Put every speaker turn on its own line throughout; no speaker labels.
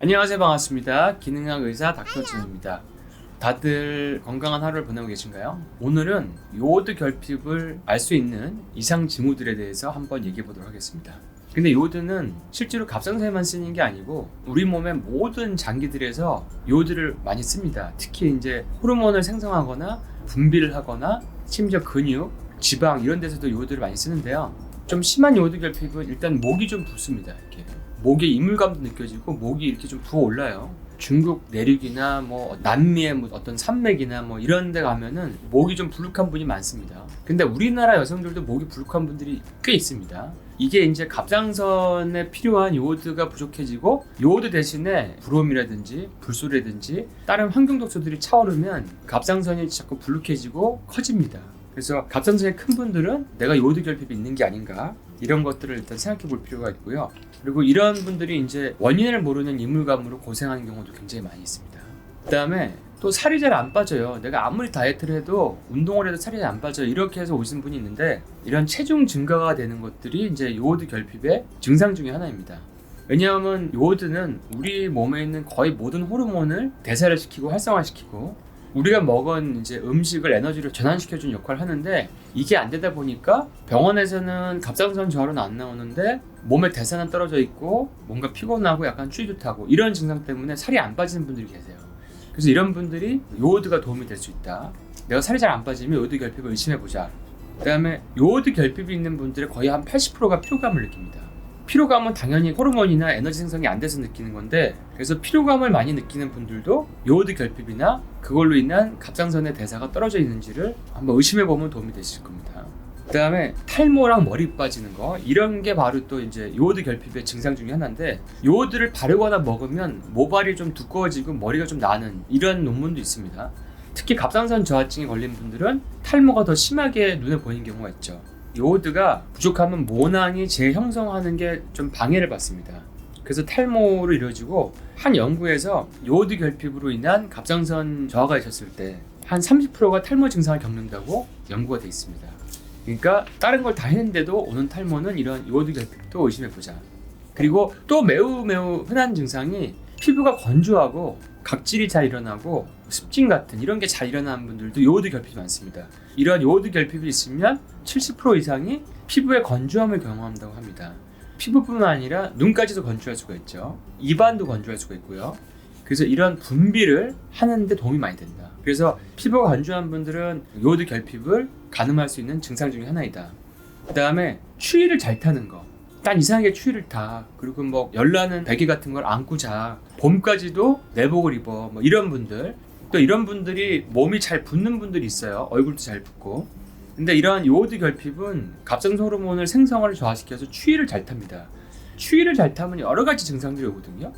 안녕하세요. 반갑습니다. 기능학 의사 닥터진입니다. 다들 건강한 하루를 보내고 계신가요? 오늘은 요오드 결핍을 알 수 있는 이상 징후들에 대해서 한번 얘기해 보도록 하겠습니다. 근데 요오드는 실제로 갑상선에만 쓰는 게 아니고 우리 몸의 모든 장기들에서 요오드를 많이 씁니다. 특히 이제 호르몬을 생성하거나 분비를 하거나 심지어 근육, 지방 이런 데서도 요오드를 많이 쓰는데요. 좀 심한 요오드 결핍은 일단 목이 좀 붓습니다. 이렇게 목에 이물감도 느껴지고 목이 이렇게 좀 부어올라요. 중국 내륙이나 남미의 어떤 산맥이나 이런 데 가면은 목이 좀 불룩한 분이 많습니다. 근데 우리나라 여성들도 목이 불룩한 분들이 꽤 있습니다. 이게 이제 갑상선에 필요한 요오드가 부족해지고 요오드 대신에 브롬이라든지 불소라든지 다른 환경독소들이 차오르면 갑상선이 자꾸 불룩해지고 커집니다. 그래서 갑상선이 큰 분들은 내가 요오드 결핍이 있는 게 아닌가 이런 것들을 일단 생각해 볼 필요가 있고요. 그리고 이런 분들이 이제 원인을 모르는 이물감으로 고생하는 경우도 굉장히 많이 있습니다. 그 다음에 또 살이 잘 안 빠져요. 내가 아무리 다이어트를 해도 운동을 해도 살이 잘 안 빠져요. 이렇게 해서 오시는 분이 있는데 이런 체중 증가가 되는 것들이 이제 요오드 결핍의 증상 중에 하나입니다. 왜냐하면 요오드는 우리 몸에 있는 거의 모든 호르몬을 대사를 시키고 활성화시키고 우리가 먹은 이제 음식을 에너지로 전환시켜주는 역할을 하는데 이게 안 되다 보니까 병원에서는 갑상선 저하로는 안 나오는데 몸의 대사는 떨어져 있고 뭔가 피곤하고 약간 추위도 타고 이런 증상 때문에 살이 안 빠지는 분들이 계세요. 그래서 이런 분들이 요오드가 도움이 될 수 있다. 내가 살이 잘 안 빠지면 요오드 결핍을 의심해보자. 그 다음에 요오드 결핍이 있는 분들의 거의 한 80%가 피로감을 느낍니다. 피로감은 당연히 호르몬이나 에너지 생성이 안 돼서 느끼는 건데 그래서 피로감을 많이 느끼는 분들도 요오드 결핍이나 그걸로 인한 갑상선의 대사가 떨어져 있는지를 한번 의심해보면 도움이 되실 겁니다. 그 다음에 탈모랑 머리 빠지는 거 이런 게 바로 또 이제 요오드 결핍의 증상 중에 하나인데 요오드를 바르거나 먹으면 모발이 좀 두꺼워지고 머리가 좀 나는 이런 논문도 있습니다. 특히 갑상선 저하증에 걸린 분들은 탈모가 더 심하게 눈에 보이는 경우가 있죠. 요오드가 부족하면 모낭이 재형성하는 게 좀 방해를 받습니다. 그래서 탈모로 이루어지고 한 연구에서 요오드 결핍으로 인한 갑상선 저하가 있었을 때 한 30%가 탈모 증상을 겪는다고 연구가 되어 있습니다. 그러니까 다른 걸 다 했는데도 오는 탈모는 이런 요오드 결핍도 의심해보자. 그리고 또 매우 흔한 증상이 피부가 건조하고 각질이 잘 일어나고 습진 같은 이런 게 잘 일어나는 분들도 요오드 결핍이 많습니다. 이런 요오드 결핍이 있으면 70% 이상이 피부의 건조함을 경험한다고 합니다. 피부뿐만 아니라 눈까지도 건조할 수가 있죠. 입안도 건조할 수가 있고요. 그래서 이런 분비를 하는데 도움이 많이 된다. 그래서 피부가 건조한 분들은 요오드 결핍을 가늠할 수 있는 증상 중에 하나이다. 그 다음에 추위를 잘 타는 거. 난 이상하게 추위를 타. 그리고 열나는 베개 같은 걸 안고 자. 봄까지도 내복을 입어. 이런 분들. 또 이런 분들이 몸이 잘 붓는 분들이 있어요. 얼굴도 잘 붓고. 근데 이러한 요오드 결핍은 갑상선 호르몬을 생성을 저하시켜서 추위를 잘 탑니다. 추위를 잘 타면 여러 가지 증상들이 오거든요.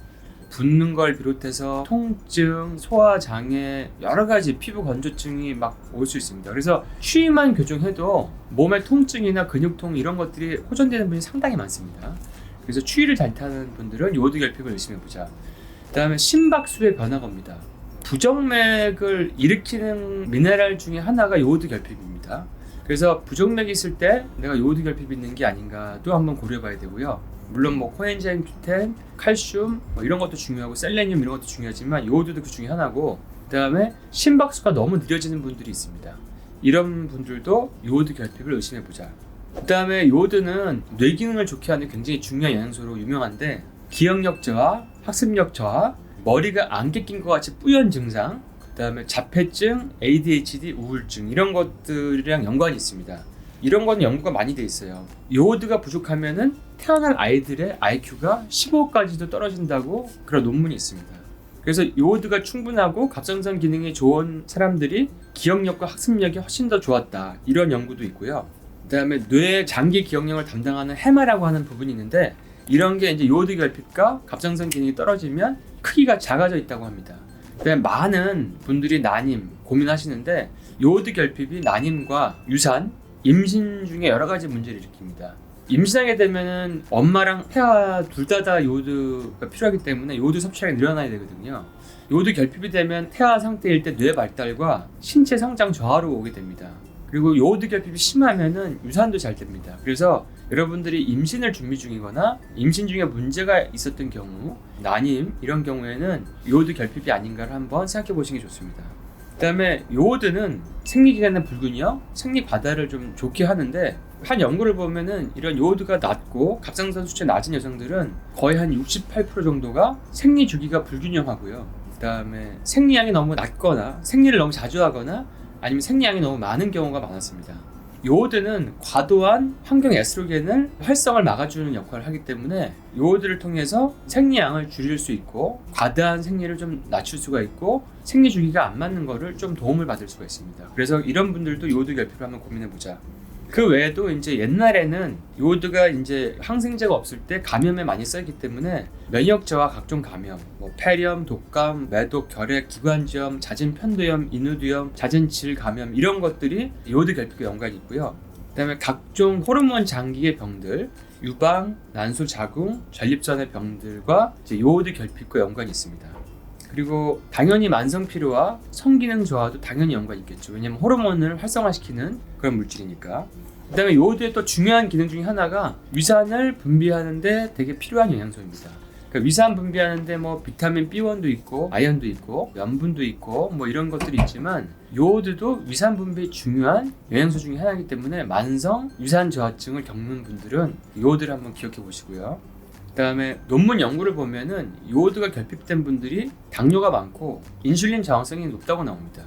붓는 걸 비롯해서 통증, 소화장애, 여러 가지 피부 건조증이 올 수 있습니다. 그래서 추위만 교정해도 몸의 통증이나 근육통 이런 것들이 호전되는 분이 상당히 많습니다. 그래서 추위를 잘 타는 분들은 요오드 결핍을 의심해보자. 그 다음에 심박수의 변화가 옵니다. 부정맥을 일으키는 미네랄 중에 하나가 요오드 결핍입니다. 그래서 부정맥이 있을 때 내가 요오드 결핍이 있는 게 아닌가도 한번 고려해봐야 되고요. 물론 코엔자임 Q10, 칼슘 이런 것도 중요하고 셀레늄 이런 것도 중요하지만 요오드도 그 중에 하나고 그 다음에 심박수가 너무 느려지는 분들이 있습니다. 이런 분들도 요오드 결핍을 의심해보자. 그 다음에 요오드는 뇌기능을 좋게 하는 굉장히 중요한 영양소로 유명한데 기억력 저하, 학습력 저하, 머리가 안개 낀 것 같이 뿌연 증상, 그 다음에 자폐증, ADHD, 우울증 이런 것들이랑 연관이 있습니다. 이런 건 연구가 많이 돼 있어요. 요오드가 부족하면은 태어난 아이들의 IQ가 15까지도 떨어진다고 그런 논문이 있습니다. 그래서 요오드가 충분하고 갑상선 기능이 좋은 사람들이 기억력과 학습력이 훨씬 더 좋았다. 이런 연구도 있고요. 그 다음에 뇌 장기 기억력을 담당하는 해마라고 하는 부분이 있는데 이런 게 이제 요오드 결핍과 갑상선 기능이 떨어지면 크기가 작아져 있다고 합니다. 그다음에 많은 분들이 난임 고민하시는데 요오드 결핍이 난임과 유산, 임신 중에 여러 가지 문제를 일으킵니다. 임신하게 되면은 엄마랑 태아 둘 다 요오드가 필요하기 때문에 요오드 섭취량이 늘어나야 되거든요. 요오드 결핍이 되면 태아 상태일 때 뇌 발달과 신체 성장 저하로 오게 됩니다. 그리고 요오드 결핍이 심하면은 유산도 잘 됩니다. 그래서 여러분들이 임신을 준비 중이거나 임신 중에 문제가 있었던 경우, 난임 이런 경우에는 요오드 결핍이 아닌가를 한번 생각해 보시는 게 좋습니다. 그다음에 요오드는 생리기관의 불균형, 생리 과다를 좀 좋게 하는데 한 연구를 보면은 이런 요오드가 낮고 갑상선 수치 낮은 여성들은 거의 한 68% 정도가 생리 주기가 불균형하고요. 그다음에 생리량이 너무 낮거나 생리를 너무 자주 하거나 아니면 생리량이 너무 많은 경우가 많았습니다. 요오드는 과도한 환경 에스트로겐을 활성을 막아주는 역할을 하기 때문에 요오드를 통해서 생리량을 줄일 수 있고 과다한 생리를 좀 낮출 수가 있고 생리 주기가 안 맞는 거를 좀 도움을 받을 수가 있습니다. 그래서 이런 분들도 요오드 결핍을 한번 고민해보자. 그 외에도 이제 옛날에는 요오드가 이제 항생제가 없을 때 감염에 많이 쓰였기 때문에 면역 저하 각종 감염, 뭐 폐렴, 독감, 매독, 결핵, 기관지염, 잦은 편도염, 인후두염, 잦은 질 감염 이런 것들이 요오드 결핍과 연관이 있고요. 그다음에 각종 호르몬 장기의 병들, 유방, 난소 자궁, 전립선의 병들과 이제 요오드 결핍과 연관이 있습니다. 그리고 당연히 만성 피로와 성기능 저하도 당연히 연관이 있겠죠. 왜냐면 호르몬을 활성화시키는 그런 물질이니까. 그다음에 요오드의 또 중요한 기능 중에 하나가 위산을 분비하는데 되게 필요한 영양소입니다. 그러니까 위산 분비하는데 뭐 비타민 B1도 있고 아연도 있고 염분도 있고 뭐 이런 것들이 있지만 요오드도 위산 분비에 중요한 영양소 중에 하나이기 때문에 만성 위산 저하증을 겪는 분들은 요오드를 한번 기억해 보시고요. 그다음에 논문 연구를 보면은 요오드가 결핍된 분들이 당뇨가 많고 인슐린 저항성이 높다고 나옵니다.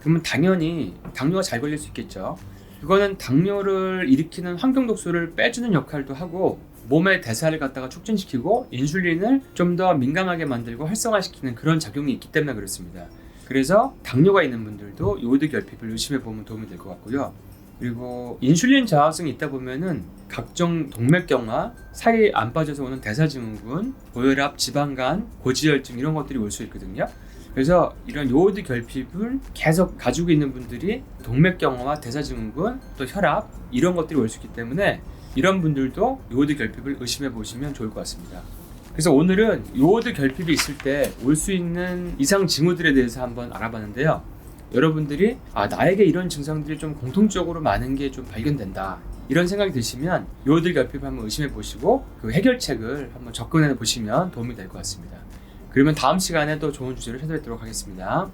그러면 당연히 당뇨가 잘 걸릴 수 있겠죠. 그거는 당뇨를 일으키는 환경 독소를 빼주는 역할도 하고 몸의 대사를 갖다가 촉진시키고 인슐린을 좀 더 민감하게 만들고 활성화시키는 그런 작용이 있기 때문에 그렇습니다. 그래서 당뇨가 있는 분들도 요오드 결핍을 의심해 보면 도움이 될 것 같고요. 그리고 인슐린 저하성이 있다 보면은 각종 동맥경화, 살이 안 빠져서 오는 대사증후군, 고혈압, 지방간, 고지혈증 이런 것들이 올 수 있거든요. 그래서 이런 요오드 결핍을 계속 가지고 있는 분들이 동맥경화와 대사증후군, 또 혈압 이런 것들이 올 수 있기 때문에 이런 분들도 요오드 결핍을 의심해 보시면 좋을 것 같습니다. 그래서 오늘은 요오드 결핍이 있을 때 올 수 있는 이상 징후들에 대해서 한번 알아봤는데요. 여러분들이 나에게 이런 증상들이 좀 공통적으로 많은 게 좀 발견된다 이런 생각이 드시면 요오드 결핍을 한번 의심해 보시고 그 해결책을 한번 접근해 보시면 도움이 될 것 같습니다. 그러면 다음 시간에 또 좋은 주제로 찾아뵙도록 하겠습니다.